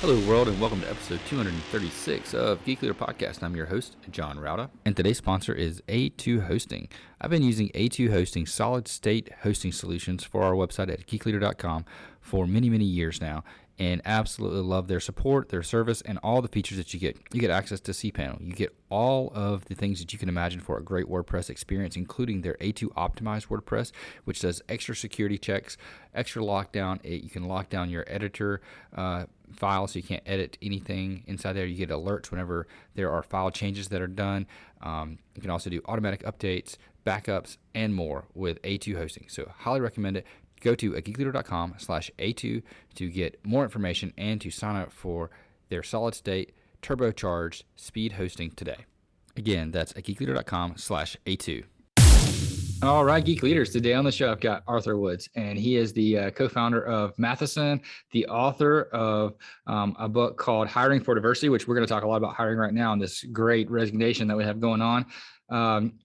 Hello, world, and welcome to episode 236 of Geek Leader Podcast. I'm your host, John Rauda, and today's sponsor is A2 Hosting. I've been using A2 Hosting solid-state hosting solutions for our website at geekleader.com for many, many years now, and absolutely love their support, their service, and all the features that you get. You get access to cPanel. You get all of the things that you can imagine for a great WordPress experience, including their A2 optimized WordPress, which does extra security checks, extra lockdown. You can lock down your editor file so you can't edit anything inside there. You get alerts whenever there are file changes that are done. You can also do automatic updates, backups, and more with A2 Hosting. So highly recommend it. Go to geekleader.com/A2 to get more information and to sign up for their solid state turbocharged speed hosting today. Again, that's at geekleader.com/A2. All right, Geek Leaders. Today on the show, I've got Arthur Woods, and he is the co-founder of Matheson, the author of a book called Hiring for Diversity, which we're going to talk a lot about hiring right now and this great resignation that we have going on.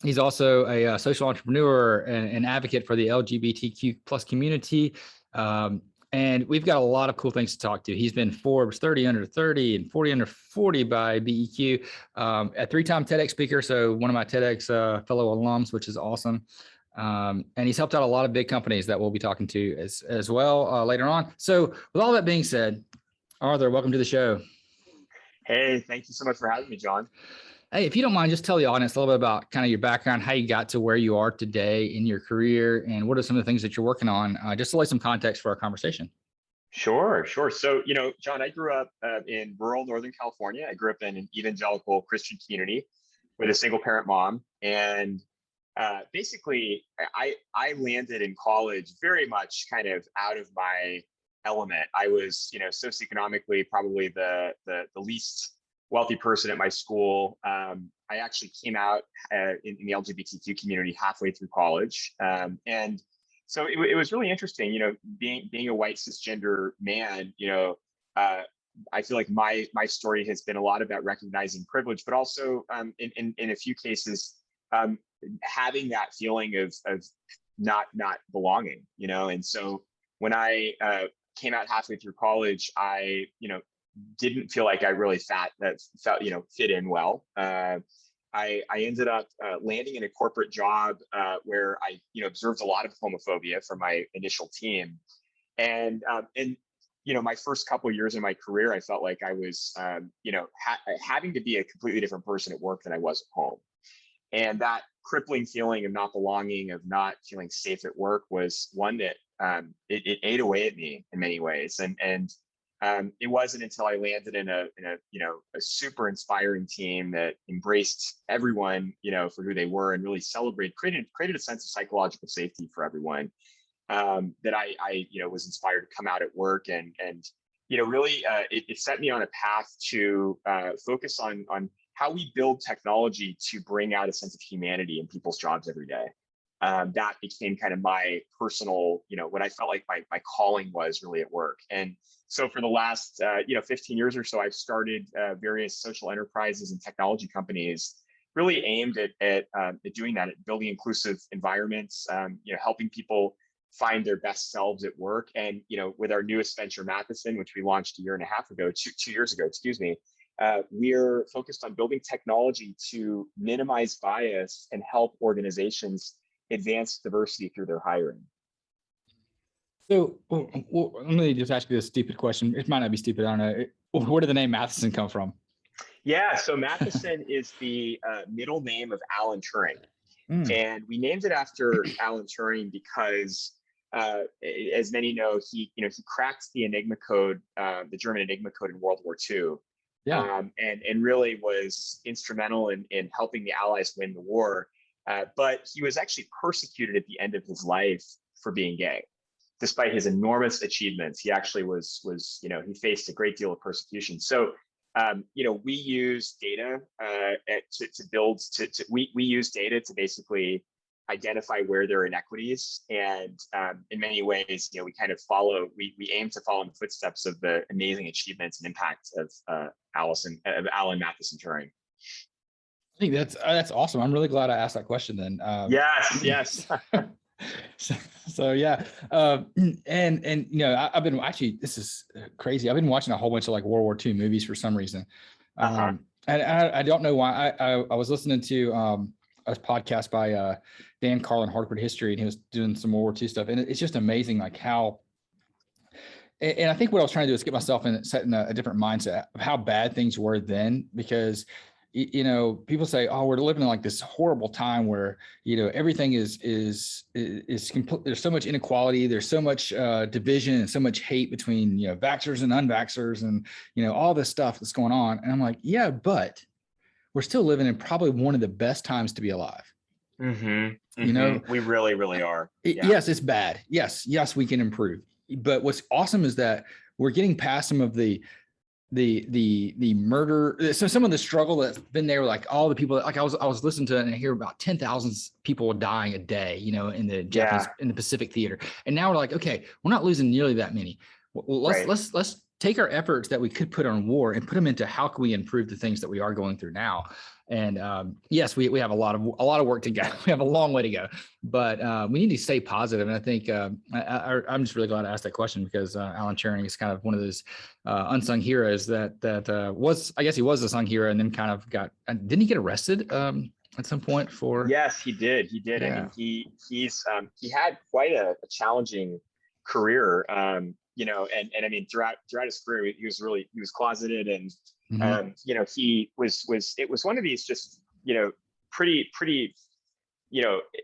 He's also a social entrepreneur and an advocate for the LGBTQ plus community. And we've got a lot of cool things to talk to. He's been Forbes 30 under 30 and 40 under 40 by BEQ, a three-time TEDx speaker. So one of my TEDx fellow alums, which is awesome. And he's helped out a lot of big companies that we'll be talking to as well later on. So with all that being said, Arthur, welcome to the show. Hey, thank you so much for having me, John. Hey, if you don't mind, just tell the audience a little bit about kind of your background, how you got to where you are today in your career, and what are some of the things that you're working on, just to lay some context for our conversation. Sure. So, John, I grew up in rural Northern California. I grew up in an evangelical Christian community with a single parent mom. And basically, I landed in college very much kind of out of my element. I was, socioeconomically probably the least wealthy person at my school. I actually came out in the LGBTQ community halfway through college. And so it was really interesting, being a white cisgender man, I feel like my story has been a lot about recognizing privilege, but also in a few cases, having that feeling of not belonging, And so when I came out halfway through college, I, didn't feel like I really fit in well. I ended up landing in a corporate job where I, observed a lot of homophobia from my initial team, and my first couple of years in my career, I felt like I was, having to be a completely different person at work than I was at home, and that crippling feeling of not belonging, of not feeling safe at work, was one that it ate away at me in many ways, and it wasn't until I landed in a super inspiring team that embraced everyone, for who they were, and really created a sense of psychological safety for everyone, that I was inspired to come out at work, and really it set me on a path to focus on how we build technology to bring out a sense of humanity in people's jobs every day. That became kind of my personal, what I felt like my calling was really at work. And so for the last, 15 years or so, I've started various social enterprises and technology companies, really aimed at doing that, at building inclusive environments, helping people find their best selves at work. And, with our newest venture, Matheson, which we launched two years ago, we're focused on building technology to minimize bias and help organizations advance diversity through their hiring. So let me just ask you this stupid question. It might not be stupid. I don't know. Where did the name Matheson come from? Yeah, so Matheson is the middle name of Alan Turing. And we named it after Alan Turing because, as many know, he cracked the Enigma code, the German Enigma code in World War II. Yeah. And really was instrumental in helping the Allies win the war. But he was actually persecuted at the end of his life for being gay. Despite his enormous achievements, he actually was he faced a great deal of persecution. So, we use data we use data to basically identify where there are inequities, and in many ways, we kind of we aim to follow in the footsteps of the amazing achievements and impact of Alan Matheson Turing. I think that's awesome. I'm really glad I asked that question then. Yes. So yeah. And I've been actually, this is crazy. I've been watching a whole bunch of like World War II movies for some reason. Uh-huh. And I don't know why. I was listening to a podcast by Dan Carlin, Hardcore History, and he was doing some World War II stuff. And it's just amazing, like how. And I think what I was trying to do is get myself in setting a different mindset of how bad things were then, because people say, oh, we're living in like this horrible time where everything is complete. There's so much inequality, there's so much division and so much hate between vaxxers and unvaxxers, and all this stuff that's going on. And I'm like, yeah, but we're still living in probably one of the best times to be alive. We really, really are. Yes, it's bad. Yes, we can improve. But what's awesome is that we're getting past some of the murder. So some of the struggle that's been there, like all the people, like I was listening to it and I hear about 10,000 people dying a day, in the Japanese, in the Pacific theater. And now we're like, okay, we're not losing nearly that many. Well, let's take our efforts that we could put on war and put them into how can we improve the things that we are going through now. And yes, we have a lot of work to go. We have a long way to go, but we need to stay positive. And I think I'm just really glad I asked that question, because Alan Turing is kind of one of those unsung heroes that was, I guess he was a sung hero, and then kind of didn't he get arrested at some point for? Yes, he did. Yeah. I mean, he had quite a challenging career. And I mean, throughout his career, he was closeted, and he it was one of these just, pretty,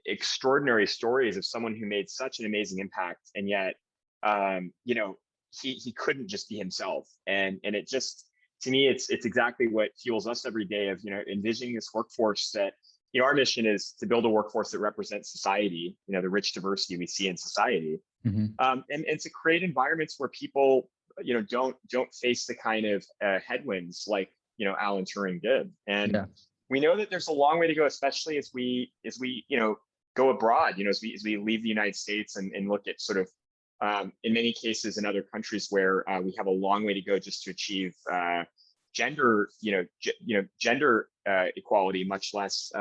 extraordinary stories of someone who made such an amazing impact. And yet, he couldn't just be himself. And it just, to me, it's exactly what fuels us every day of, envisioning this workforce that, our mission is to build a workforce that represents society, the rich diversity we see in society. And to create environments where people, don't face the kind of headwinds like, Alan Turing did. And we know that there's a long way to go, especially as we go abroad, as we leave the United States and look at sort of, in many cases in other countries where we have a long way to go just to achieve gender, gender equality, much less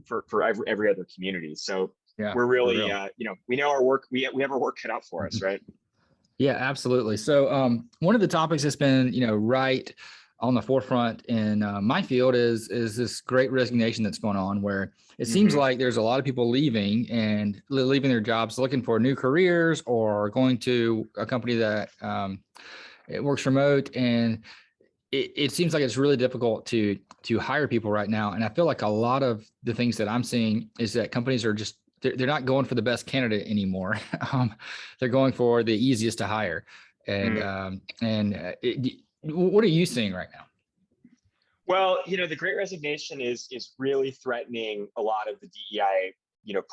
for every other community. So we're really, we know our work. We have our work cut out for us, right? Yeah, absolutely. So one of the topics that's been, right on the forefront in my field is this great resignation that's going on, where it seems like there's a lot of people leaving their jobs, looking for new careers, or going to a company that it works remote. And it seems like it's really difficult to hire people right now. And I feel like a lot of the things that I'm seeing is that companies are just, they're not going for the best candidate anymore. They're going for the easiest to hire. And what are you seeing right now? Well, the Great Resignation is really threatening a lot of the DEI,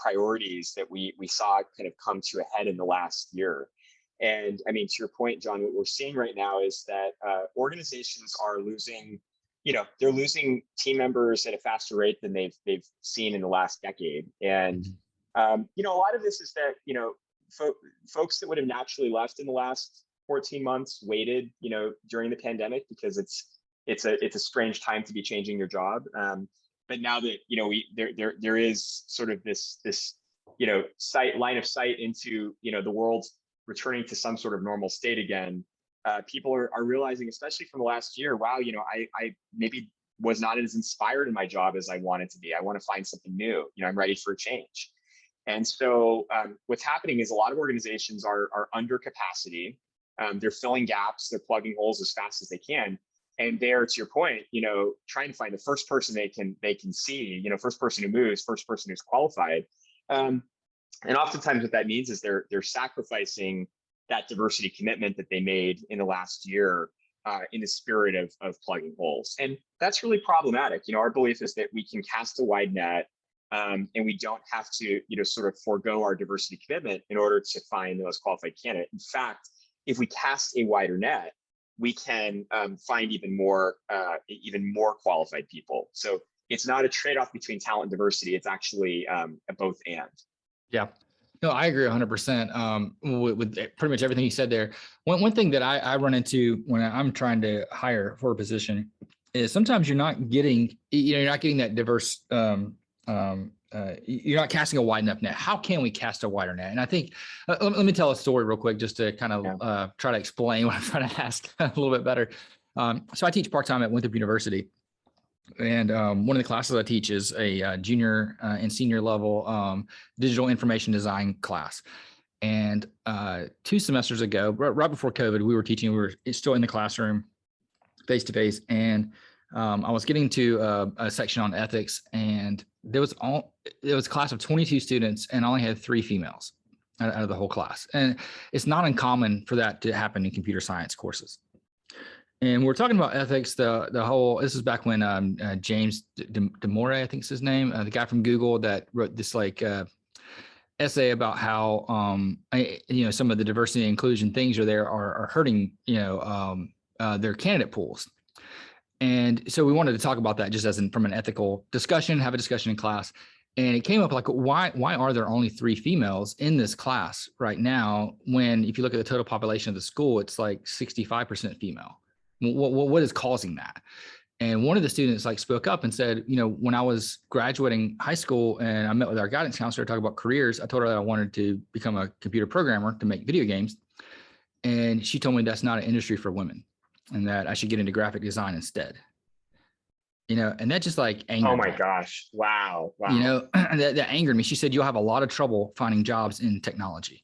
priorities that we saw kind of come to a head in the last year. And I mean, to your point, John, what we're seeing right now is that organizations are losing, they're losing team members at a faster rate than they've seen in the last decade. And a lot of this is that folks that would have naturally left in the last 14 months waited, during the pandemic, because it's a strange time to be changing your job. But now that there is sort of this line of sight into the world returning to some sort of normal state again, people are realizing, especially from the last year, wow, I maybe was not as inspired in my job as I wanted to be. I want to find something new. I'm ready for a change. And so what's happening is a lot of organizations are under capacity. They're filling gaps, they're plugging holes as fast as they can. And there, to your point, trying to find the first person they can see, first person who moves, first person who's qualified. And oftentimes what that means is they're sacrificing that diversity commitment that they made in the last year in the spirit of plugging holes. And that's really problematic. Our belief is that we can cast a wide net, and we don't have to, sort of forego our diversity commitment in order to find the most qualified candidate. In fact, if we cast a wider net, we can find even more qualified people. So it's not a trade-off between talent and diversity. It's actually a both and. Yeah, no, I agree 100% with pretty much everything you said there. One thing that I run into when I'm trying to hire for a position is sometimes you're not getting that diverse you're not casting a wide enough net. How can we cast a wider net? And I think, let me tell a story real quick, just to kind of try to explain what I'm trying to ask a little bit better. So I teach part-time at Winthrop University. And one of the classes I teach is a junior and senior level digital information design class. And 2 semesters ago, right before COVID, we were teaching, we were still in the classroom face to face. And I was getting to a section on ethics, and there was a class of 22 students, and I only had 3 females out of the whole class. And it's not uncommon for that to happen in computer science courses. And we're talking about ethics. This is back when James Damore, I think is his name, the guy from Google that wrote this essay about how some of the diversity and inclusion things are hurting their candidate pools. And so we wanted to talk about that just from an ethical discussion, have a discussion in class. And it came up like, why are there only 3 females in this class right now, when if you look at the total population of the school, it's like 65% female? What is causing that? And one of the students spoke up and said, when I was graduating high school and I met with our guidance counselor to talk about careers, I told her that I wanted to become a computer programmer to make video games. And she told me that's not an industry for women and that I should get into graphic design instead. And that just angered me. Oh my gosh. Wow. That angered me. She said, you'll have a lot of trouble finding jobs in technology.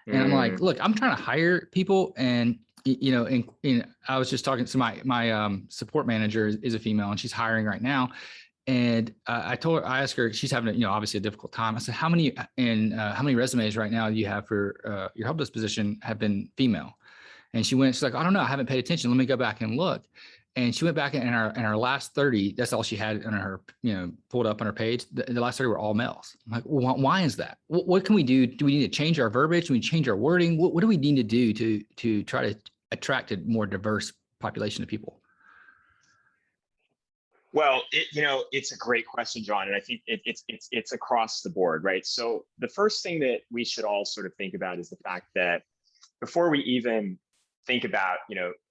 And I'm like, look, I'm trying to hire people, and I was just talking to my support manager is a female, and she's hiring right now. And I asked her, she's having obviously a difficult time. I said, how many resumes right now do you have for your Helpdesk position have been female? And she's like, I don't know, I haven't paid attention. Let me go back and look. And she went back in our last 30. That's all she had in her, pulled up on her page. The last 30 were all males. I'm like, well, why is that? What can we do? Do we need to change our verbiage? Do we change our wording? What do we need to do to try to attract a more diverse population of people? Well, it's a great question, John, and I think it's across the board, right? So the first thing that we should all sort of think about is the fact that before we even think about,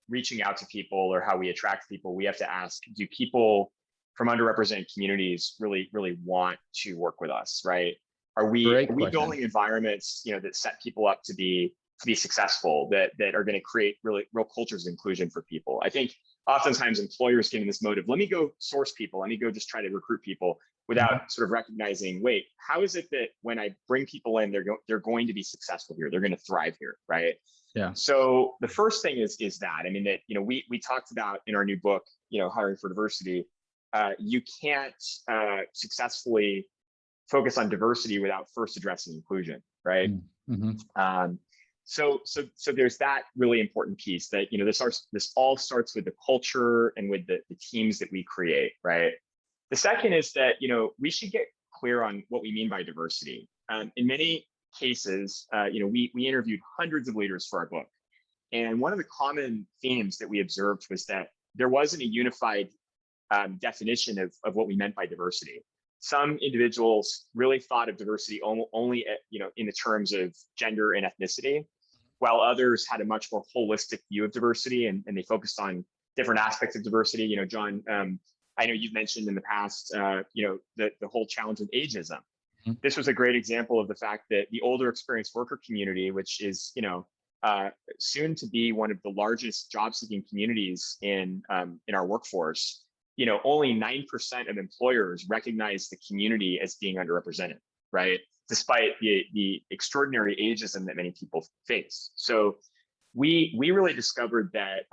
reaching out to people or how we attract people, we have to ask, do people from underrepresented communities really, really want to work with us, right? Are we building environments, that set people up to be successful, that are going to create real cultures of inclusion for people? I think oftentimes employers get in this mode of, let me go source people, let me go just try to recruit people, without sort of recognizing, wait, how is it that when I bring people in, they're going to be successful here, they're going to thrive here, right? Yeah. So the first thing is that, I mean, that, we talked about in our new book, Hiring for Diversity, you can't successfully focus on diversity without first addressing inclusion, right? Mm-hmm. So there's that really important piece that, this all starts with the culture and with the teams that we create, right? The second is that, we should get clear on what we mean by diversity. In many cases, we interviewed hundreds of leaders for our book. And one of the common themes that we observed was that there wasn't a unified definition of what we meant by diversity. Some individuals really thought of diversity only in the terms of gender and ethnicity, while others had a much more holistic view of diversity, and they focused on different aspects of diversity. John, I know you've mentioned in the past, the whole challenge of ageism. This was a great example of the fact that the older experienced worker community, which is, soon to be one of the largest job-seeking communities in our workforce, only 9% of employers recognize the community as being underrepresented, right? Despite the extraordinary ageism that many people face. So we really discovered that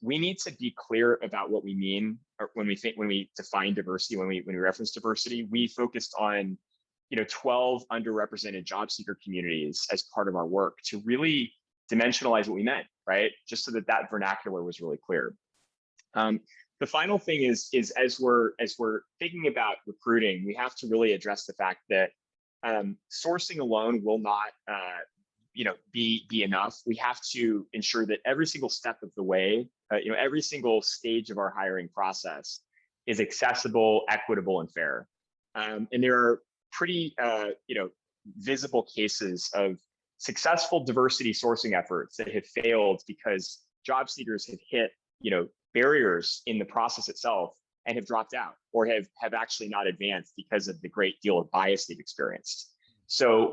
we need to be clear about what we mean, or when we define diversity, when we reference diversity. We focused on 12 underrepresented job seeker communities as part of our work to really dimensionalize what we meant, right? Just so that vernacular was really clear. The final thing is as we're thinking about recruiting, we have to really address the fact that sourcing alone will not be enough. We have to ensure that every single step of the way, every single stage of our hiring process is accessible, equitable, and fair. And there are pretty visible cases of successful diversity sourcing efforts that have failed because job seekers have hit barriers in the process itself and have dropped out or have actually not advanced because of the great deal of bias they've experienced. So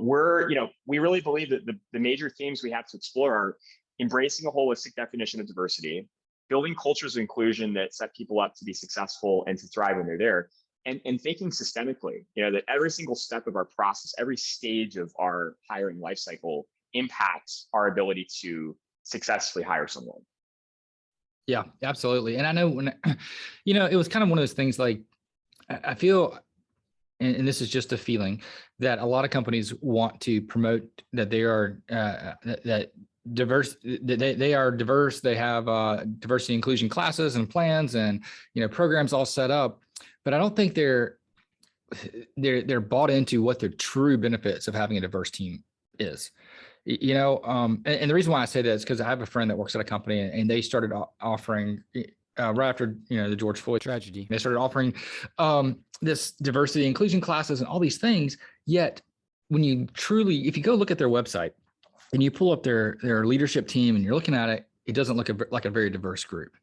we really believe that the major themes we have to explore are embracing a holistic definition of diversity, building cultures of inclusion that set people up to be successful and to thrive when they're there, and thinking systemically, that every single step of our process, every stage of our hiring life cycle impacts our ability to successfully hire someone. Yeah, absolutely. And I know when, it was kind of one of those things like, I feel, and this is just a feeling, that a lot of companies want to promote that they are that diverse, that they are diverse. They have diversity inclusion classes and plans and programs all set up, but I don't think they're bought into what the true benefits of having a diverse team is. And the reason why I say that is because I have a friend that works at a company, and they started offering right after the George Floyd tragedy. They started offering this diversity inclusion classes and all these things. Yet, if you go look at their website and you pull up their leadership team and you're looking at it, it doesn't look like a very diverse group,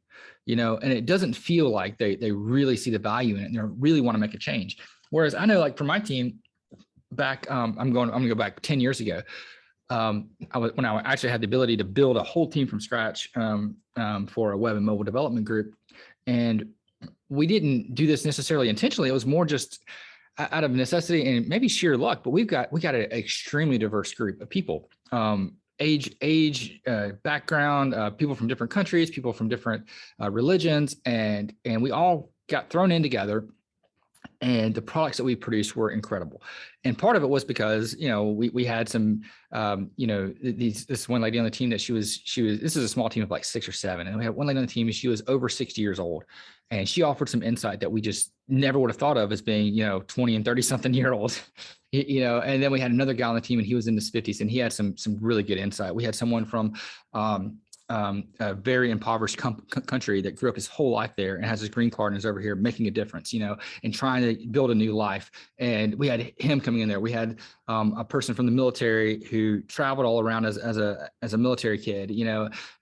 and it doesn't feel like they really see the value in it and they really want to make a change. Whereas I know, like for my team, back I'm going to go back 10 years ago. When I actually had the ability to build a whole team from scratch for a web and mobile development group. And we didn't do this necessarily intentionally. It was more just out of necessity and maybe sheer luck, but we got an extremely diverse group of people, age, background, people from different countries, people from different religions, and we all got thrown in together. And the products that we produced were incredible. And part of it was because, we had some, this one lady on the team that she was, this is a small team of like 6 or 7. And we had one lady on the team, and she was over 60 years old. And she offered some insight that we just never would have thought of as being, 20 and 30 something year olds, and then we had another guy on the team, and he was in his 50s, and he had some really good insight. We had someone from, a very impoverished country that grew up his whole life there and has his green card and is over here making a difference, and trying to build a new life. And we had him coming in there. We had a person from the military who traveled all around as a military kid,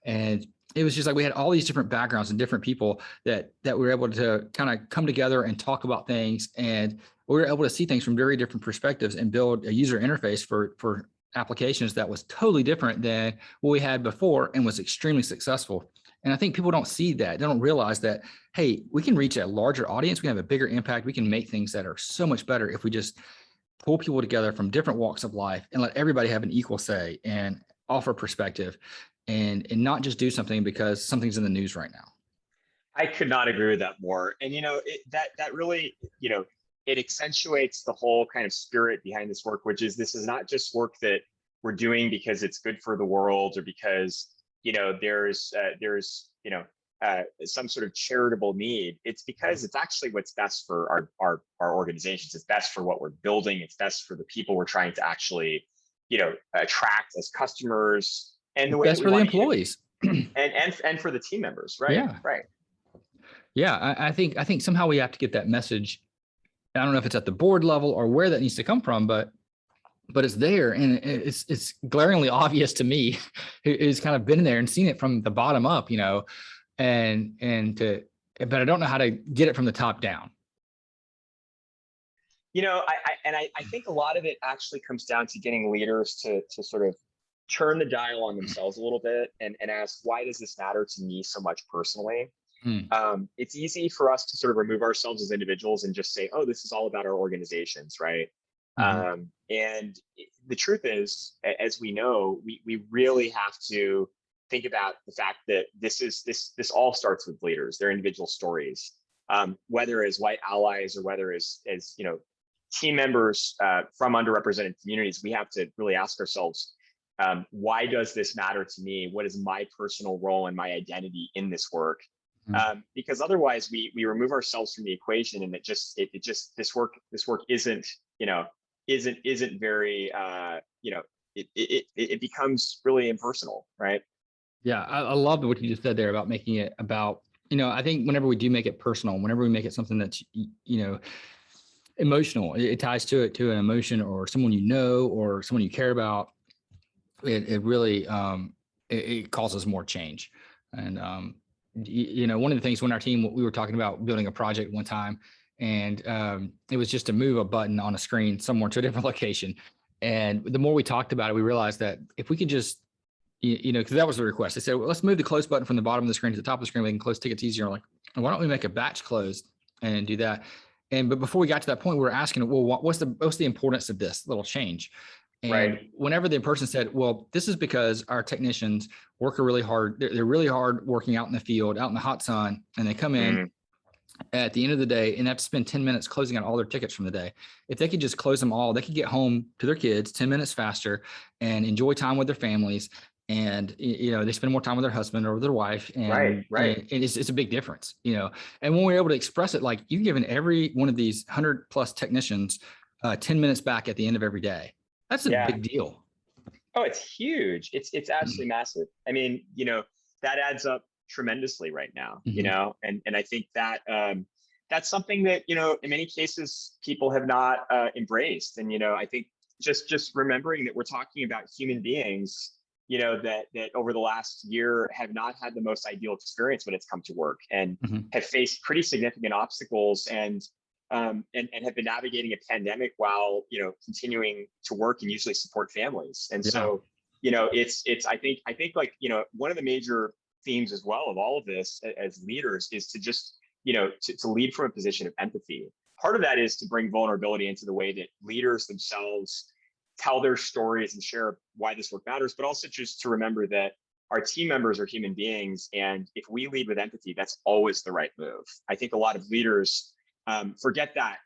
and it was just like we had all these different backgrounds and different people that were able to kind of come together and talk about things. And we were able to see things from very different perspectives and build a user interface for applications that was totally different than what we had before and was extremely successful. And I think people don't see that. They don't realize that, hey, we can reach a larger audience. We can have a bigger impact. We can make things that are so much better if we just pull people together from different walks of life and let everybody have an equal say and offer perspective and not just do something because something's in the news right now. I could not agree with that more. And, that really, it accentuates the whole kind of spirit behind this work, which is this is not just work that we're doing because it's good for the world or because, there's some sort of charitable need. It's because it's actually what's best for our organizations. It's best for what we're building. It's best for the people we're trying to actually, attract as customers, and the way best for the employees and for the team members. Right. Yeah. Right. Yeah. I think somehow we have to get that message. I don't know if it's at the board level or where that needs to come from, but it's there, and it's glaringly obvious to me who's kind of been there and seen it from the bottom up, but I don't know how to get it from the top down. I think a lot of it actually comes down to getting leaders to sort of turn the dial on themselves a little bit and ask, why does this matter to me so much personally? It's easy for us to sort of remove ourselves as individuals and just say, oh, this is all about our organizations, right? Mm-hmm. And the truth is, as we know, we really have to think about the fact that this all starts with leaders, their individual stories, whether as white allies or whether as team members from underrepresented communities. We have to really ask ourselves, why does this matter to me? What is my personal role and my identity in this work? Because otherwise we remove ourselves from the equation, and this work isn't very it becomes really impersonal, right? Yeah, I love what you just said there about making it about, I think whenever we do make it personal, whenever we make it something that's emotional, it ties to an emotion or someone or someone you care about, it really it causes more change. And one of the things when our team, we were talking about building a project one time, and it was just to move a button on a screen somewhere to a different location. And the more we talked about it, we realized that if we could just, because that was the request. They said, well, let's move the close button from the bottom of the screen to the top of the screen. We can close tickets easier. Like, why don't we make a batch close and do that? But before we got to that point, we were asking, well, what's the importance of this little change? And Right. whenever the person said, well, this is because our technicians work really hard. They're really hard working out in the field, out in the hot sun, and they come in at the end of the day and have to spend 10 minutes closing out all their tickets from the day. If they could just close them all, they could get home to their kids 10 minutes faster and enjoy time with their families. And, they spend more time with their husband or with their wife. And, Right. and it's a big difference, and when we're able to express it, like you've given every one of these 100+ technicians 10 minutes back at the end of every day. That's a Yeah. big deal. Oh, it's huge. It's absolutely massive. I mean, that adds up tremendously right now, and I think that that's something that, in many cases people have not embraced. And, I think just remembering that we're talking about human beings, that over the last year have not had the most ideal experience when it's come to work, and have faced pretty significant obstacles, and have been navigating a pandemic while, continuing to work and usually support families. And so, it's I think like, one of the major themes as well of all of this as leaders is to just, to lead from a position of empathy. Part of that is to bring vulnerability into the way that leaders themselves tell their stories and share why this work matters, but also just to remember that our team members are human beings. And if we lead with empathy, that's always the right move. I think a lot of leaders forget that,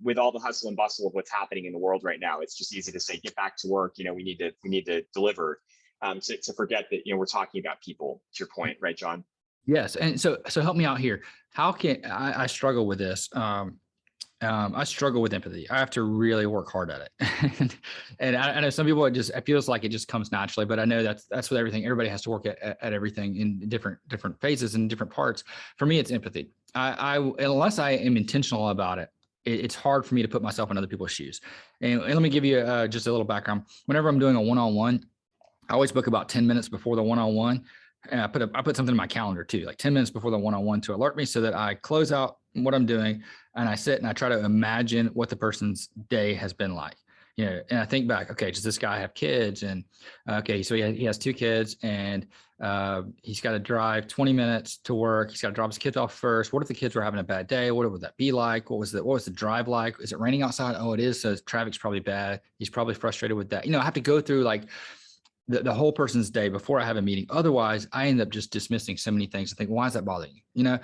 with all the hustle and bustle of what's happening in the world right now, it's just easy to say, get back to work. We need to deliver, to forget that, we're talking about people, to your point, right, John? Yes. And so help me out here. How can I struggle with this? I struggle with empathy. I have to really work hard at it. and I know some people, it feels like it just comes naturally, but I know that's with everything. Everybody has to work at everything in different phases and different parts. For me, it's empathy. I unless I am intentional about it, it's hard for me to put myself in other people's shoes. And let me give you just a little background. Whenever I'm doing a one-on-one, I always book about 10 minutes before the one-on-one. And I put something in my calendar too, like 10 minutes before the one-on-one to alert me so that I close out what I'm doing and I sit and I try to imagine what the person's day has been like. And I think back, okay, does this guy have kids? And okay, so he has 2 kids and he's got to drive 20 minutes to work. He's got to drop his kids off first. What if the kids were having a bad day? What would that be like? What was the drive like? Is it raining outside? Oh, it is. So traffic's probably bad. He's probably frustrated with that. I have to go through like the whole person's day before I have a meeting. Otherwise, I end up just dismissing so many things. I think, why is that bothering you?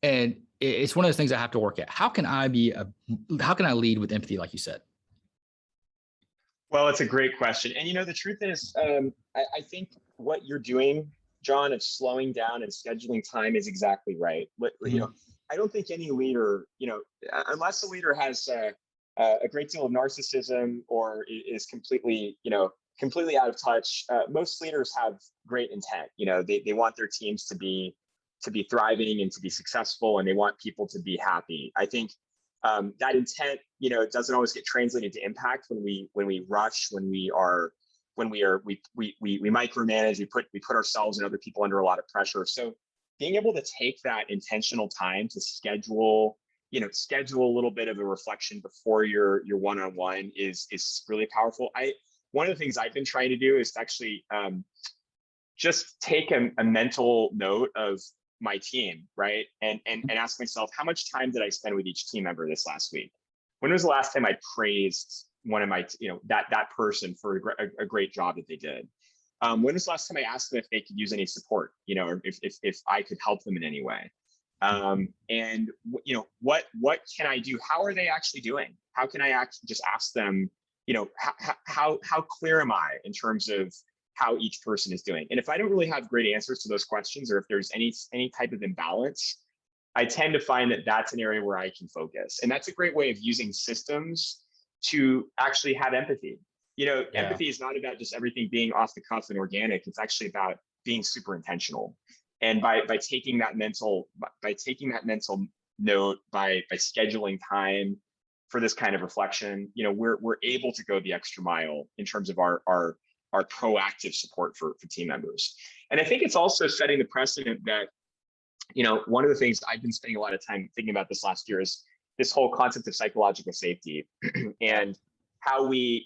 And it's one of those things I have to work at. How can I lead with empathy, like you said? Well, it's a great question. And, the truth is, I think what you're doing, John, of slowing down and scheduling time is exactly right. I don't think any leader, unless a leader has a great deal of narcissism or is completely out of touch, most leaders have great intent. They want their teams to be thriving and to be successful, and they want people to be happy. I think that intent, doesn't always get translated to impact when we rush, when we micromanage, we put ourselves and other people under a lot of pressure. So being able to take that intentional time to schedule a little bit of a reflection before your one-on-one is really powerful. One of the things I've been trying to do is to actually just take a mental note of my team, right? And ask myself, how much time did I spend with each team member this last week? When was the last time I praised one of my, that person for a great job that they did? When was the last time I asked them if they could use any support, or if I could help them in any way? And what can I do? How are they actually doing? How can I just ask them, how clear am I in terms of how each person is doing? And if I don't really have great answers to those questions, or if there's any type of imbalance, I tend to find that that's an area where I can focus. And that's a great way of using systems to actually have empathy. Empathy is not about just everything being off the cuff and organic. It's actually about being super intentional. And by taking that mental note, by scheduling time for this kind of reflection, we're able to go the extra mile in terms of our proactive support for team members. And I think it's also setting the precedent that one of the things I've been spending a lot of time thinking about this last year is this whole concept of psychological safety and how we,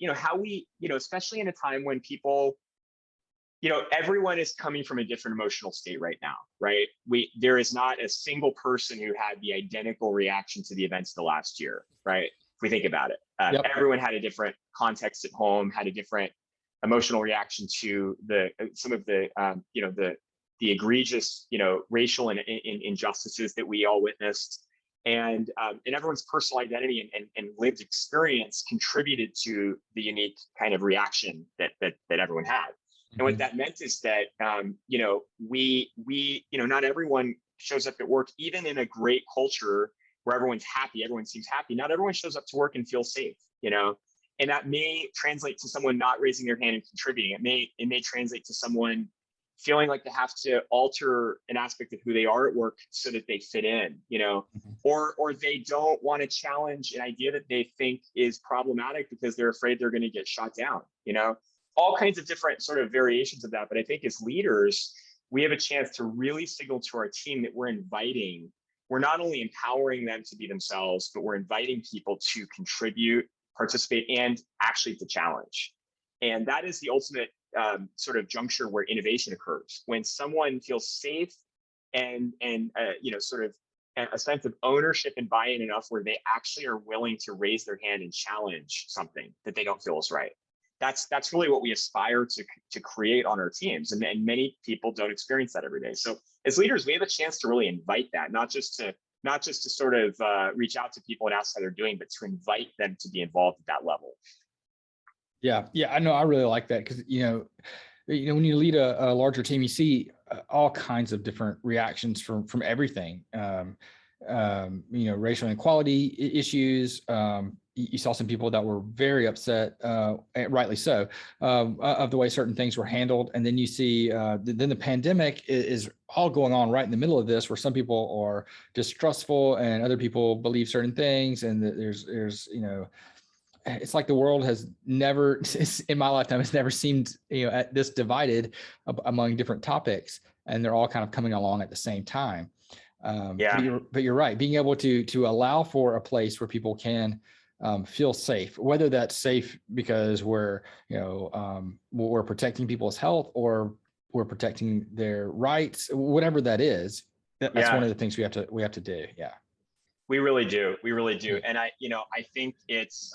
especially in a time when people, everyone is coming from a different emotional state right now, right? There is not a single person who had the identical reaction to the events of the last year, right? If we think about it, everyone had a different context at home, had a different emotional reaction to some of the egregious, racial and injustices that we all witnessed, and everyone's personal identity and lived experience contributed to the unique kind of reaction that everyone had. And what that meant is that, not everyone shows up at work, even in a great culture where everyone's happy, everyone seems happy. Not everyone shows up to work and feels safe, and that may translate to someone not raising their hand and contributing. It may translate to someone feeling like they have to alter an aspect of who they are at work so that they fit in, or they don't want to challenge an idea that they think is problematic because they're afraid they're going to get shot down, all kinds of different sort of variations of that. But I think as leaders, we have a chance to really signal to our team that we're not only empowering them to be themselves, but we're inviting people to contribute, participate, and actually to challenge. And that is the ultimate sort of juncture where innovation occurs, when someone feels safe and sort of a sense of ownership and buy-in enough where they actually are willing to raise their hand and challenge something that they don't feel is right. That's really what we aspire to create on our teams, and many people don't experience that every day. So as leaders, we have a chance to really invite that, not just to sort of reach out to people and ask how they're doing, but to invite them to be involved at that level. Yeah, I know. I really like that because when you lead a larger team, you see all kinds of different reactions from everything. Racial inequality issues. You saw some people that were very upset, and rightly so, of the way certain things were handled. And then you see, then the pandemic is all going on right in the middle of this, where some people are distrustful and other people believe certain things. And there's it's like the world has never, in my lifetime, has never seemed, at this divided among different topics, and they're all kind of coming along at the same time. But you're right. Being able to allow for a place where people can feel safe, whether that's safe because we're protecting people's health or we're protecting their rights, whatever that is. That's one of the things we have to do. Yeah. We really do. And I think it's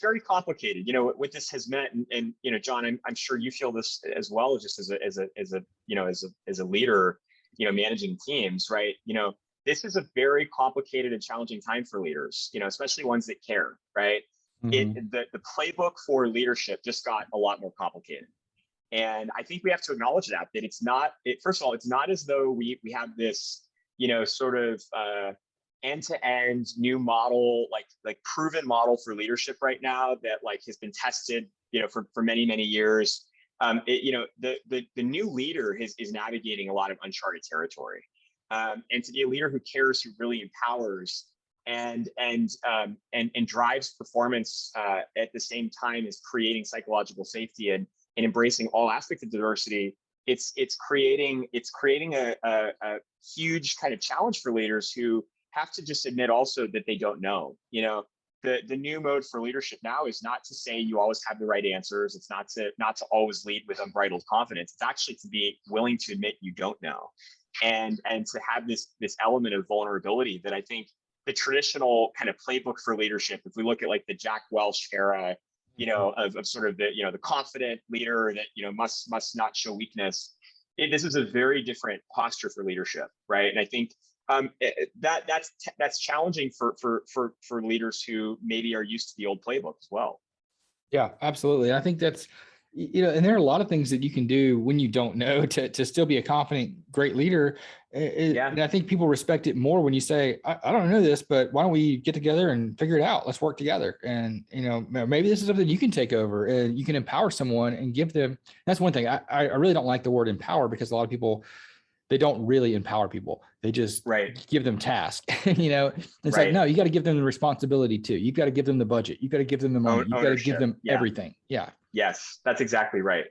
very complicated, what this has meant. And John, I'm sure you feel this as well, just as a leader, managing teams, right? This is a very complicated and challenging time for leaders, especially ones that care, right? Mm-hmm. The playbook for leadership just got a lot more complicated. And I think we have to acknowledge that first of all, it's not as though we have this, sort of end-to-end new model, like proven model for leadership right now that has been tested, for many, many years. The new leader is navigating a lot of uncharted territory, and to be a leader who cares, who really empowers and drives performance at the same time as creating psychological safety and embracing all aspects of diversity. It's creating a huge kind of challenge for leaders who have to just admit also that they don't know. The new mode for leadership now is not to say you always have the right answers. It's not to always lead with unbridled confidence. It's actually to be willing to admit you don't know, and to have this element of vulnerability that I think the traditional kind of playbook for leadership, if we look at the Jack Welch era, of sort of the confident leader that must not show weakness. This is a very different posture for leadership, right? And I think that's challenging for leaders who maybe are used to the old playbook as well. Yeah, absolutely. I think that's, and there are a lot of things that you can do when you don't know to still be a confident, great leader. And I think people respect it more when you say, I don't know this, but why don't we get together and figure it out? Let's work together. And, maybe this is something you can take over and you can empower someone and give them. That's one thing. I really don't like the word empower, because a lot of people, they don't really empower people. They just give them tasks, it's like, no, you got to give them the responsibility too. You've got to give them the budget. You've got to give them the money. You've got to give them everything. Yeah. Yes, that's exactly right.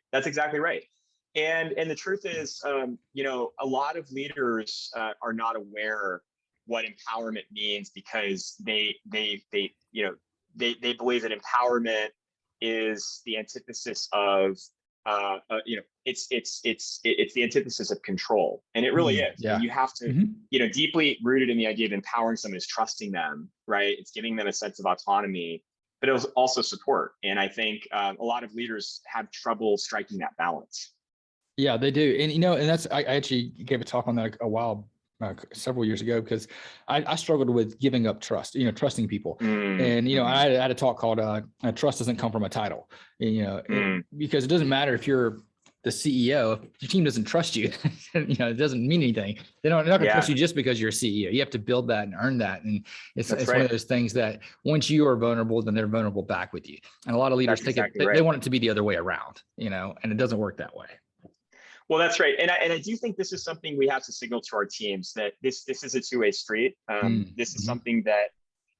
And the truth is, a lot of leaders are not aware what empowerment means, because they believe that empowerment is the antithesis of it's the antithesis of control, and it really is. Yeah. You have to, deeply rooted in the idea of empowering someone is trusting them, right? It's giving them a sense of autonomy, but it was also support. And I think a lot of leaders have trouble striking that balance. Yeah, they do. And, and that's, I actually gave a talk on that a while, several years ago, because I struggled with giving up trust, trusting people. And, I had a talk called Trust Doesn't Come from a Title, because it doesn't matter if you're the CEO, if your team doesn't trust you, it doesn't mean anything. They're not going to trust you just because you're a CEO. You have to build that and earn that. And it's right. One of those things that once you are vulnerable, then they're vulnerable back with you. And a lot of leaders they want it to be the other way around, and it doesn't work that way. Well, that's right. And I do think this is something we have to signal to our teams, that this is a two-way street. This is something that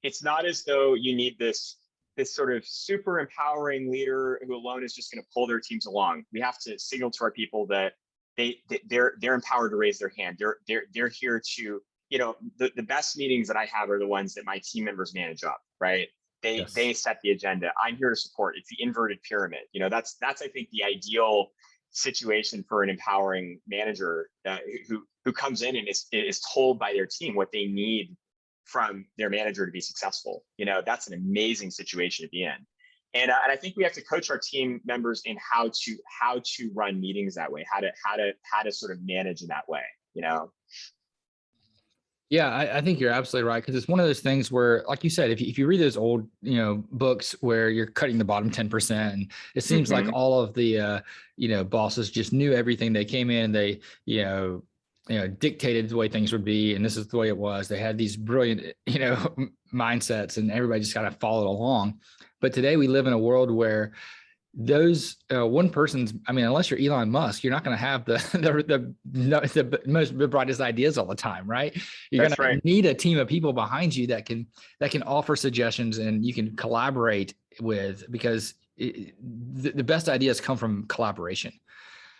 it's not as though you need this sort of super empowering leader who alone is just going to pull their teams along. We have to signal to our people that they're empowered to raise their hand. They're here to, the best meetings that I have are the ones that my team members manage up, right? They set the agenda. I'm here to support. It's the inverted pyramid. That's I think the ideal situation for an empowering manager who comes in and is told by their team what they need from their manager to be successful. That's an amazing situation to be in. And I think we have to coach our team members in how to run meetings that way, how to sort of manage in that way, Yeah, I think you're absolutely right, because it's one of those things where, like you said, if you read those old, books where you're cutting the bottom 10%, and it seems like all of the, bosses just knew everything. They came in, they, dictated the way things would be, and this is the way it was. They had these brilliant, mindsets, and everybody just kind of followed along. But today we live in a world where those one person's, unless you're Elon Musk, you're not going to have the most brightest ideas all the time, right? You're going to need a team of people behind you that can offer suggestions and you can collaborate with, because the best ideas come from collaboration.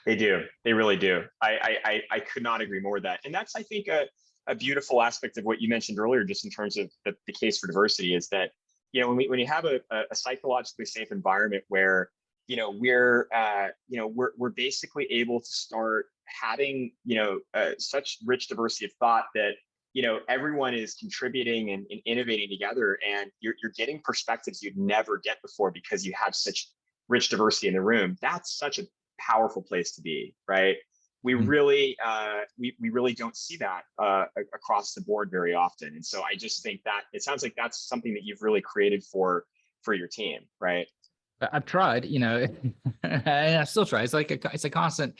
They do. They really do. I could not agree more with that. And that's, I think, a beautiful aspect of what you mentioned earlier, just in terms of the case for diversity, is that, when you have a psychologically safe environment where, we're basically able to start having, such rich diversity of thought that, everyone is contributing and innovating together, and you're getting perspectives you'd never get before because you have such rich diversity in the room. That's such a powerful place to be, right? We really don't see that across the board very often. And so I just think that it sounds like that's something that you've really created for your team, right? I've tried, and I still try. It's like it's a constant,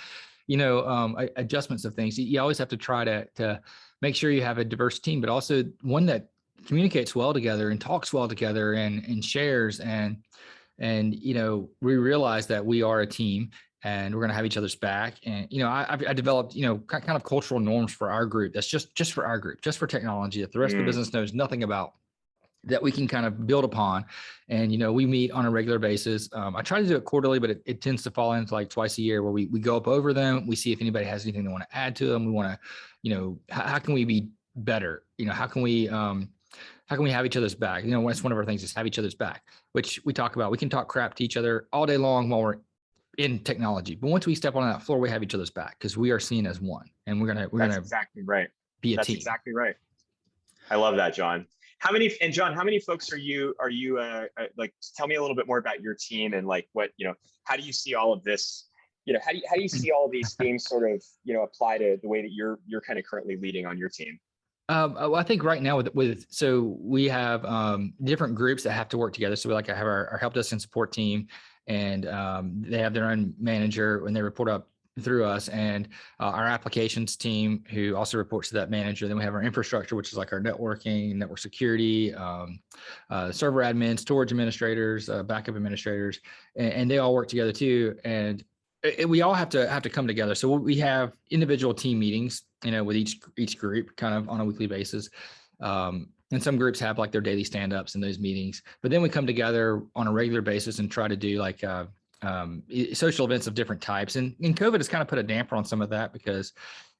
adjustments of things. You always have to try to make sure you have a diverse team, but also one that communicates well together and talks well together and shares. And we realize that we are a team and we're going to have each other's back. And, I developed, kind of cultural norms for our group. That's just for our group, just for technology, that the rest of the business knows nothing about, that we can kind of build upon. And, we meet on a regular basis. I try to do it quarterly, but it tends to fall into like twice a year, where we go up over them. We see if anybody has anything they want to add to them. We want to, how can we be better? How can we have each other's back? That's one of our things, is have each other's back, which we talk about. We can talk crap to each other all day long while we're in technology, but once we step on that floor, we have each other's back, because we are seen as one, and we're gonna exactly right. Be a That's team. Exactly right. I love that, John. How many folks are you like, tell me a little bit more about your team, and like what, how do you see all of this, how do you see all of these themes sort of, apply to the way that you're kind of currently leading on your team? I think right now so we have different groups that have to work together. So I have our Helpdesk and support team, and they have their own manager when they report up through us, and our applications team, who also reports to that manager. Then we have our infrastructure, which is like our networking, network security, server admins, storage administrators, backup administrators, and they all work together too. And we all have to come together. So we have individual team meetings, with each group kind of on a weekly basis. And some groups have like their daily stand-ups in those meetings, but then we come together on a regular basis and try to do like social events of different types. And COVID has kind of put a damper on some of that because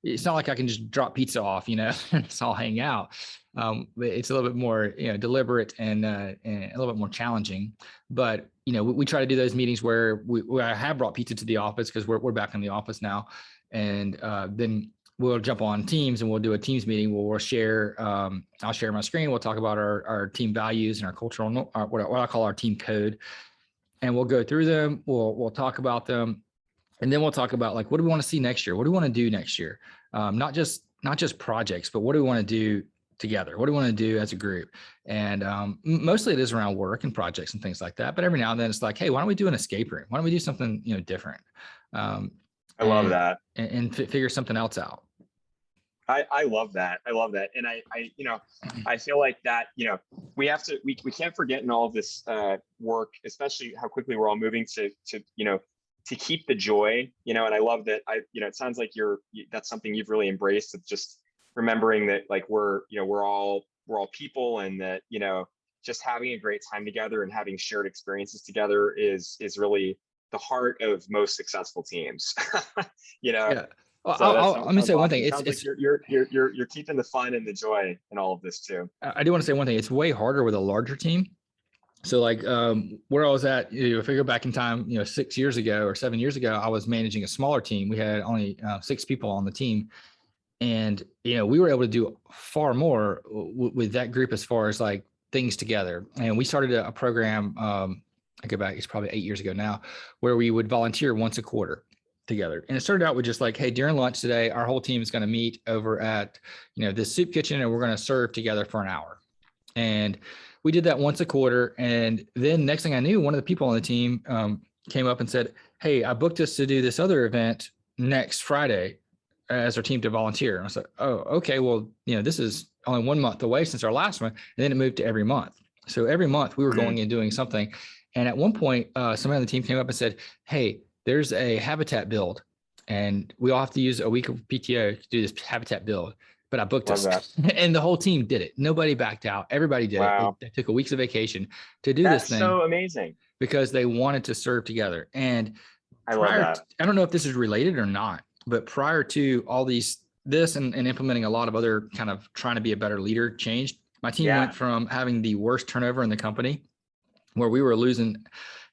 it's not like I can just drop pizza off, and it's all hang out. But it's a little bit more, deliberate and a little bit more challenging. But, we try to do those meetings where I have brought pizza to the office because we're back in the office now. And then we'll jump on Teams and we'll do a Teams meeting where we'll share, I'll share my screen. We'll talk about our team values and our cultural, what I call our team code. And we'll go through them. We'll talk about them. And then we'll talk about like, what do we want to see next year? What do we want to do next year? Not just projects, but what do we want to do together? What do we want to do as a group? And mostly it is around work and projects and things like that. But every now and then it's like, hey, why don't we do an escape room? Why don't we do something, different? I love that. And figure something else out. I love that. I love that. And I feel like that, we can't forget in all of this work, especially how quickly we're all moving to keep the joy, and I love that it sounds like that's something you've really embraced, of just remembering that like we're all people, and that, just having a great time together and having shared experiences together is really the heart of most successful teams. Yeah. Well, let me say one thing. It's like you're keeping the fun and the joy in all of this too. I do want to say one thing. It's way harder with a larger team. So like where I was at, if I go back in time, 6 years ago or 7 years ago, I was managing a smaller team. We had only 6 people on the team. And, we were able to do far more with that group as far as like things together. And we started a program, I go back, it's probably 8 years ago now, where we would volunteer once a quarter together. And it started out with just like, hey, during lunch today, our whole team is going to meet over at, this soup kitchen, and we're going to serve together for an hour. And we did that once a quarter. And then next thing I knew, one of the people on the team came up and said, hey, I booked us to do this other event next Friday as our team to volunteer. And I said, oh, okay, well, this is only 1 month away since our last one. And then it moved to every month. So every month we were going and doing something. And at one point, somebody on the team came up and said, hey, there's a habitat build, and we all have to use a week of PTO to do this habitat build. But I booked us, and the whole team did it. Nobody backed out. Everybody did it. They took a week's of vacation to do this thing. That's so amazing. Because they wanted to serve together. And I love that. I don't know if this is related or not, but prior to all this and implementing a lot of other kind of trying to be a better leader changed, my team went from having the worst turnover in the company, where we were losing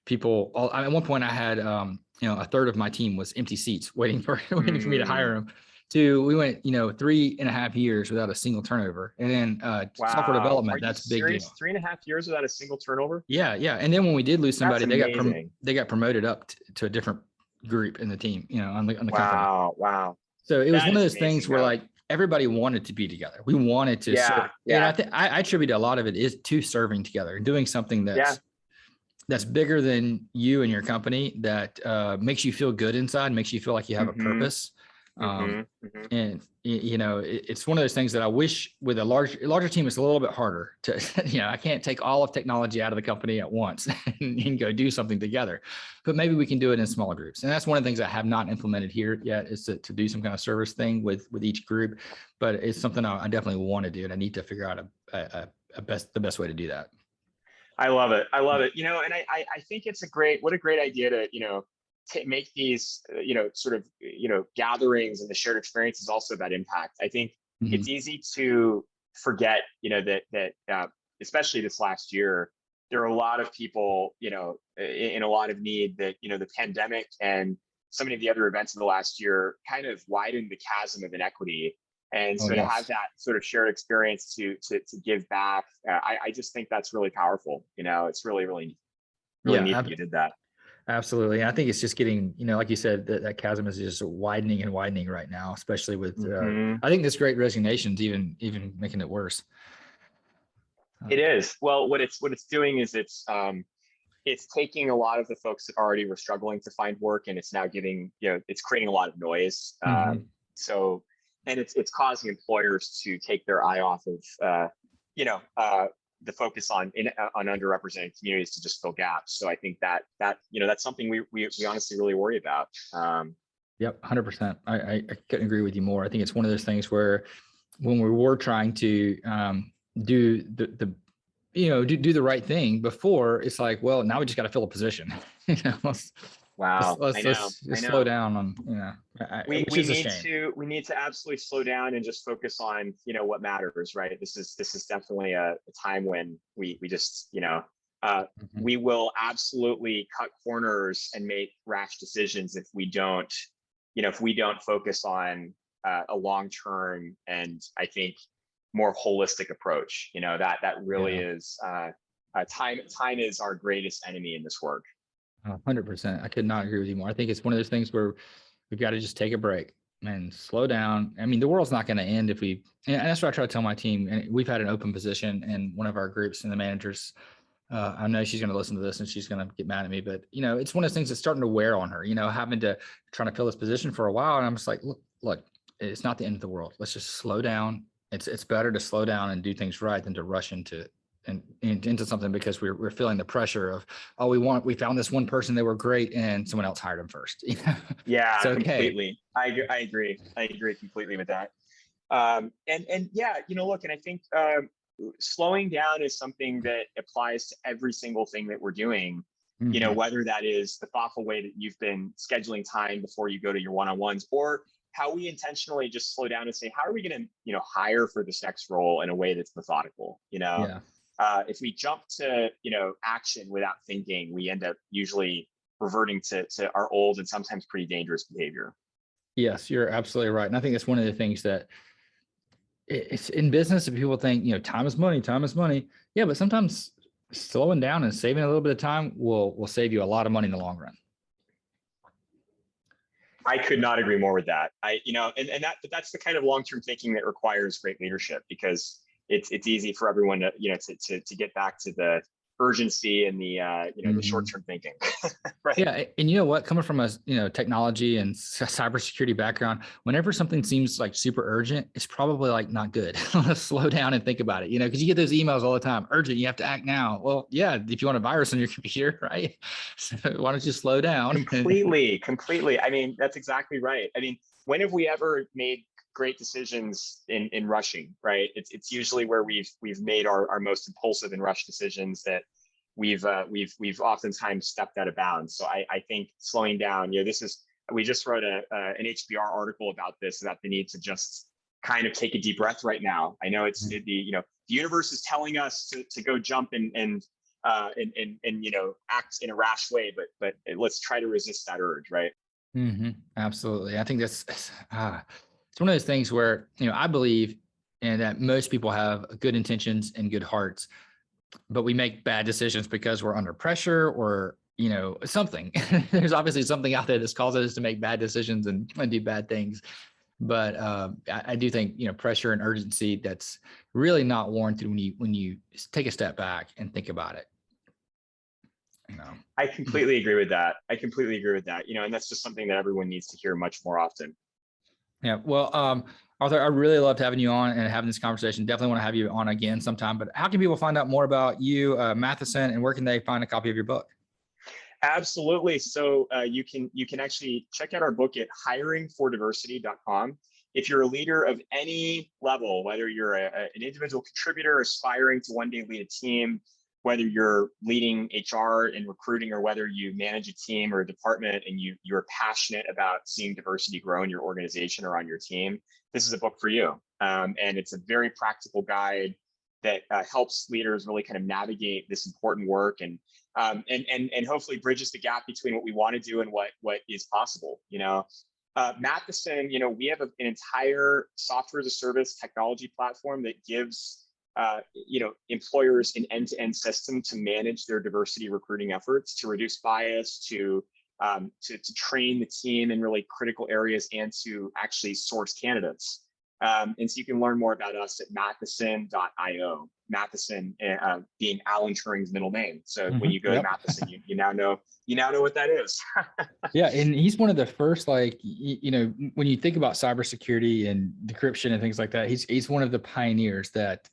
people. At one point I had, a third of my team was empty seats waiting for me to hire them. We went, 3.5 years without a single turnover. And then software development, that's big deal. 3.5 years without a single turnover? Yeah. And then when we did lose somebody, they got promoted up to a different group in the team, on the company. Wow. So it was one of those things where like everybody wanted to be together. We wanted to serve. And I attribute a lot of it is to serving together and doing something that's bigger than you and your company, that makes you feel good inside, makes you feel like you have a purpose. And it's one of those things that I wish with a larger team, it's a little bit harder to, I can't take all of technology out of the company at once and go do something together, but maybe we can do it in smaller groups. And that's one of the things I have not implemented here yet, is to do some kind of service thing with each group, but it's something I definitely want to do. And I need to figure out the best way to do that. I love it. And I think it's what a great idea to, make these, sort of, gatherings and the shared experiences also about impact. I think it's easy to forget, that especially this last year, there are a lot of people, in a lot of need, that, the pandemic and so many of the other events of the last year kind of widened the chasm of inequity. And so to have that sort of shared experience to give back, I just think that's really powerful. It's really, really, really neat that you did that. Absolutely. And I think it's just getting, like you said, that chasm is just widening and widening right now, especially with, I think this great resignation is even making it worse. It is. Well, what it's doing is it's taking a lot of the folks that already were struggling to find work, and it's now giving, it's creating a lot of noise. And it's causing employers to take their eye off of, the focus on underrepresented communities to just fill gaps. So I think that that's something we honestly really worry about. Yep, 100%. I couldn't agree with you more. I think it's one of those things where when we were trying to do the right thing before, it's like, well, now we just got to fill a position. Wow. I know. Let's I just slow know. down on, We which we is a need shame. to we need to absolutely slow down and just focus on, what matters, right? This is definitely a time when we just, uh, Mhm. we will absolutely cut corners and make rash decisions if we don't focus on a long term and I think more holistic approach. That really Yeah. is time is our greatest enemy in this work. 100%. I could not agree with you more. I think it's one of those things where we've got to just take a break and slow down. I mean, the world's not going to end if and that's what I try to tell my team. And we've had an open position in one of our groups, and the managers, I know she's going to listen to this and she's going to get mad at me, but it's one of those things that's starting to wear on her, having to trying to fill this position for a while. And I'm just like, look, it's not the end of the world. Let's just slow down. It's better to slow down and do things right than to rush into something because we're feeling the pressure of, oh, we found this one person, they were great, and someone else hired them first. It's Yeah, okay. completely. I agree. I agree completely with that. And yeah, look, and I think slowing down is something that applies to every single thing that we're doing. Mhm. Whether that is the thoughtful way that you've been scheduling time before you go to your one-on-ones, or how we intentionally just slow down and say, how are we going to, hire for this next role in a way that's methodical? Yeah. If we jump to, action without thinking, we end up usually reverting to our old and sometimes pretty dangerous behavior. Yes, you're absolutely right. And I think that's one of the things that it's in business. If people think, time is money, time is money. Yeah, but sometimes slowing down and saving a little bit of time will save you a lot of money in the long run. I could not agree more with that. That's the kind of long-term thinking that requires great leadership, because it's easy for everyone to get back to the urgency and the Mhm. short-term thinking, right? Yeah, and you know what? Coming from a technology and cybersecurity background, whenever something seems like super urgent, it's probably like not good. Let's slow down and think about it. Because you get those emails all the time. Urgent, you have to act now. Well, yeah, if you want a virus on your computer, right? So why don't you slow down? Completely. I mean, that's exactly right. I mean, when have we ever made great decisions in rushing, right? It's usually where we've made our most impulsive and rush decisions that we've oftentimes stepped out of bounds. So I think slowing down, we just wrote an HBR article about this, about the need to just kind of take a deep breath right now. I know the universe is telling us to go jump and act in a rash way, but let's try to resist that urge, right? Absolutely. I think that's it's one of those things where I believe and that most people have good intentions and good hearts, but we make bad decisions because we're under pressure or something. There's obviously something out there that's causing us to make bad decisions and do bad things. But I do think pressure and urgency, that's really not warranted when you take a step back and think about it. I completely agree with that. And that's just something that everyone needs to hear much more often. Yeah. Well, Arthur, I really loved having you on and having this conversation. Definitely want to have you on again sometime. But how can people find out more about you, Matheson, and where can they find a copy of your book? Absolutely. So you can actually check out our book at hiringfordiversity.com. If you're a leader of any level, whether you're an individual contributor aspiring to one day lead a team, whether you're leading HR and recruiting, or whether you manage a team or a department and you're passionate about seeing diversity grow in your organization or on your team, this is a book for you. And it's a very practical guide that helps leaders really kind of navigate this important work and hopefully bridges the gap between what we want to do and what is possible. Matheson, we have an entire software as a service technology platform that gives employers an end-to-end system to manage their diversity recruiting efforts, to reduce bias, to train the team in really critical areas, and to actually source candidates. And so you can learn more about us at Matheson.io. Matheson being Alan Turing's middle name. So when you go to Matheson, you now know what that is. Yeah, and he's one of the first, like, when you think about cybersecurity and decryption and things like that, he's one of the pioneers that,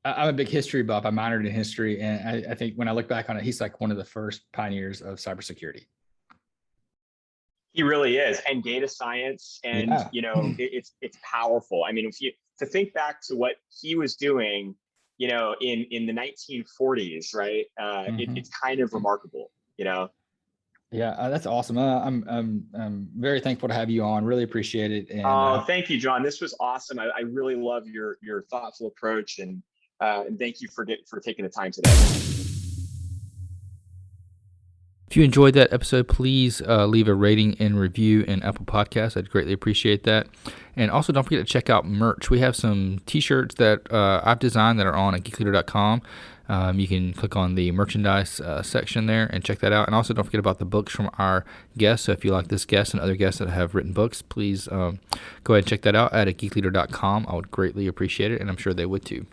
I'm a big history buff. I minored in history, and I think when I look back on it, he's like one of the first pioneers of cybersecurity. He really is, and data science, and Yeah. it's powerful. I mean, if you to think back to what he was doing, in the 1940s, right? It's kind of remarkable. Yeah, that's awesome. I'm very thankful to have you on. Really appreciate it. And Oh, thank you, John. This was awesome. I really love your thoughtful approach, and thank you for taking the time today. if you enjoyed that episode, please leave a rating and review in Apple Podcasts. I'd greatly appreciate that. And also, don't forget to check out merch. We have some T-shirts that I've designed that are on at geekleader.com. You can click on the merchandise section there and check that out. And also, don't forget about the books from our guests. So if you like this guest and other guests that have written books, please go ahead and check that out at geekleader.com. I would greatly appreciate it, and I'm sure they would too.